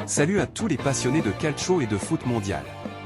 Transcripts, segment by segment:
Salut à tous les passionnés de calcio et de foot mondial.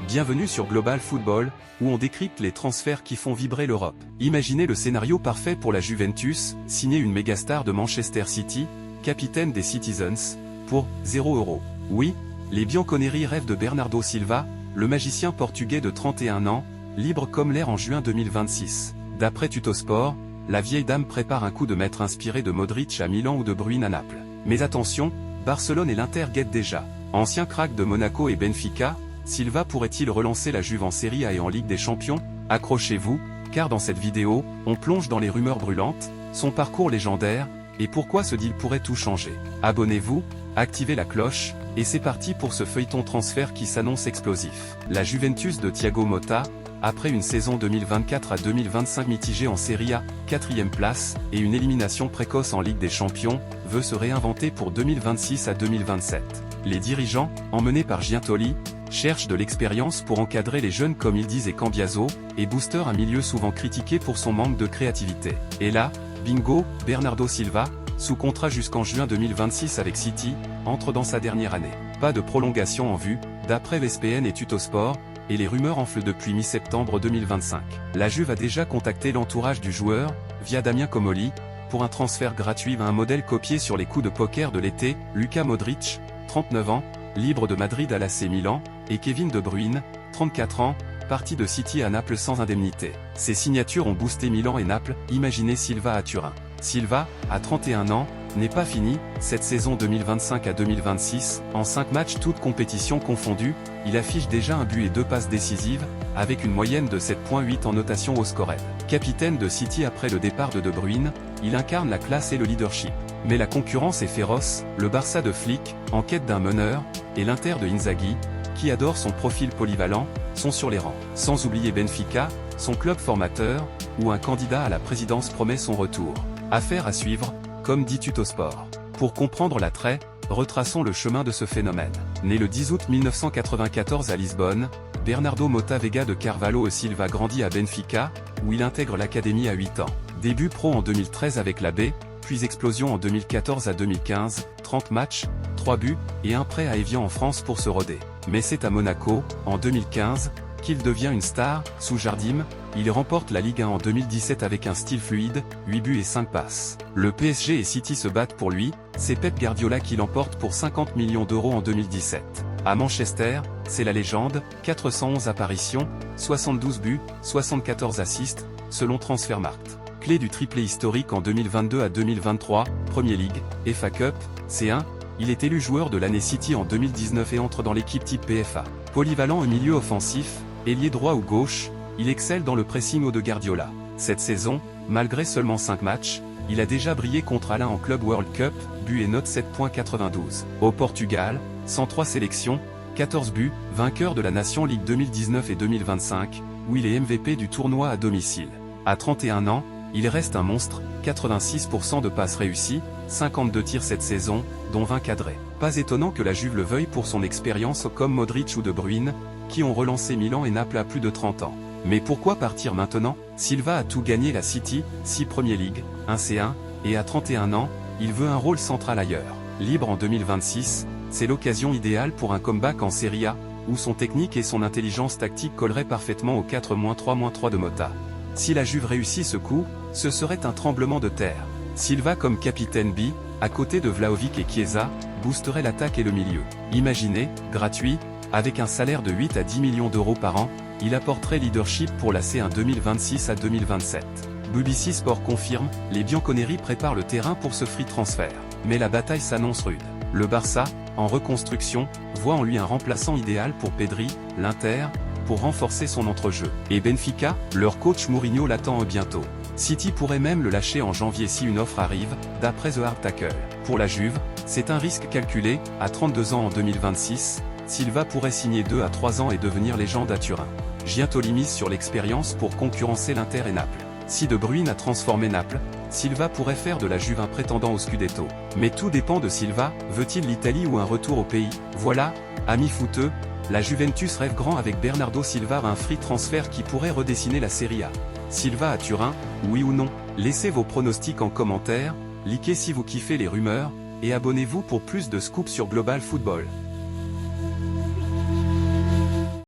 Bienvenue sur Global Football, où on décrypte les transferts qui font vibrer l'Europe. Imaginez le scénario parfait pour la Juventus, signer une mégastar de Manchester City, capitaine des Citizens, pour 0 €. Oui, les Bianconeri rêvent de Bernardo Silva, le magicien portugais de 31 ans, libre comme l'air en juin 2026. D'après Tuttosport, la vieille dame prépare un coup de maître inspiré de Modric à Milan ou de Bruyne à Naples. Mais attention, Barcelone et l'Inter guettent déjà. Ancien crack de Monaco et Benfica, Silva pourrait-il relancer la Juve en Serie A et en Ligue des Champions? Accrochez-vous, car dans cette vidéo, on plonge dans les rumeurs brûlantes, son parcours légendaire, et pourquoi ce deal pourrait tout changer. Abonnez-vous, activez la cloche, et c'est parti pour ce feuilleton transfert qui s'annonce explosif. La Juventus de Thiago Motta, après une saison 2024 à 2025 mitigée en Serie A, 4e place, et une élimination précoce en Ligue des Champions, veut se réinventer pour 2026 à 2027. Les dirigeants, emmenés par Giuntoli, cherchent de l'expérience pour encadrer les jeunes comme ils disent et Cambiaso, et Booster, un milieu souvent critiqué pour son manque de créativité. Et là, bingo, Bernardo Silva, sous contrat jusqu'en juin 2026 avec City, entre dans sa dernière année. Pas de prolongation en vue, d'après VSPN et Tuttosport, et les rumeurs enflent depuis mi-septembre 2025. La Juve a déjà contacté l'entourage du joueur, via Damien Comolli, pour un transfert gratuit à un modèle copié sur les coups de poker de l'été, Luka Modric, 39 ans, libre de Madrid à l'AC Milan, et Kevin De Bruyne, 34 ans, parti de City à Naples sans indemnité. Ces signatures ont boosté Milan et Naples, imaginez Silva à Turin. Silva, à 31 ans, n'est pas fini, cette saison 2025 à 2026, en 5 matchs toutes compétitions confondues, il affiche déjà un but et 2 passes décisives, avec une moyenne de 7,8 en notation au scorel. Capitaine de City après le départ de De Bruyne, il incarne la classe et le leadership. Mais la concurrence est féroce, le Barça de Flick, en quête d'un meneur, et l'Inter de Inzaghi, qui adore son profil polyvalent, sont sur les rangs. Sans oublier Benfica, son club formateur, où un candidat à la présidence promet son retour. Affaire à suivre, comme dit Tuttosport. Pour comprendre l'attrait, retraçons le chemin de ce phénomène. Né le 10 août 1994 à Lisbonne, Bernardo Motta Veiga de Carvalho e Silva grandit à Benfica, où il intègre l'académie à 8 ans. Début pro en 2013 avec la B, puis explosion en 2014 à 2015, 30 matchs, 3 buts, et un prêt à Evian en France pour se roder. Mais c'est à Monaco, en 2015, qu'il devient une star, sous Jardim, il remporte la Ligue 1 en 2017 avec un style fluide, 8 buts et 5 passes. Le PSG et City se battent pour lui, c'est Pep Guardiola qui l'emporte pour 50 millions d'euros en 2017. À Manchester, c'est la légende, 411 apparitions, 72 buts, 74 assists, selon Transfermarkt. Clé du triplé historique en 2022 à 2023, Premier League, FA Cup, C1, il est élu joueur de l'année City en 2019 et entre dans l'équipe type PFA. Polyvalent au milieu offensif, ailier droit ou gauche, il excelle dans le pressing haut de Guardiola. Cette saison, malgré seulement 5 matchs, il a déjà brillé contre Alain en Club World Cup, but et note 7,92. Au Portugal, 103 sélections, 14 buts, vainqueur de la Nation League 2019 et 2025, où il est MVP du tournoi à domicile. À 31 ans, il reste un monstre, 86% de passes réussies, 52 tirs cette saison, dont 20 cadrés. Pas étonnant que la Juve le veuille pour son expérience comme Modric ou De Bruyne, qui ont relancé Milan et Naples à plus de 30 ans. Mais pourquoi partir maintenant? Silva a tout gagné la City, 6 Premier League, 1 C1, et à 31 ans, il veut un rôle central ailleurs. Libre en 2026, c'est l'occasion idéale pour un comeback en Serie A, où son technique et son intelligence tactique colleraient parfaitement au 4-3-3 de Motta. Si la Juve réussit ce coup, ce serait un tremblement de terre. Silva comme capitaine B, à côté de Vlahovic et Chiesa, boosterait l'attaque et le milieu. Imaginez, gratuit, avec un salaire de 8 à 10 millions d'euros par an, il apporterait leadership pour la C1 2026 à 2027. BBC Sport confirme, les Bianconeri préparent le terrain pour ce free transfert. Mais la bataille s'annonce rude. Le Barça, en reconstruction, voit en lui un remplaçant idéal pour Pedri, l'Inter, pour renforcer son entrejeu. Et Benfica, leur coach Mourinho l'attend bientôt. City pourrait même le lâcher en janvier si une offre arrive, d'après The Hard Tackle. Pour la Juve, c'est un risque calculé, à 32 ans en 2026, Silva pourrait signer 2 à 3 ans et devenir légende à Turin. Giuntoli mise sur l'expérience pour concurrencer l'Inter et Naples. Si De Bruyne a transformé Naples, Silva pourrait faire de la Juve un prétendant au Scudetto. Mais tout dépend de Silva, veut-il l'Italie ou un retour au pays? Voilà, amis footeux, la Juventus rêve grand avec Bernardo Silva, un free transfert qui pourrait redessiner la Serie A. Silva à Turin, oui ou non? Laissez vos pronostics en commentaire, likez si vous kiffez les rumeurs, et abonnez-vous pour plus de scoops sur Global Football.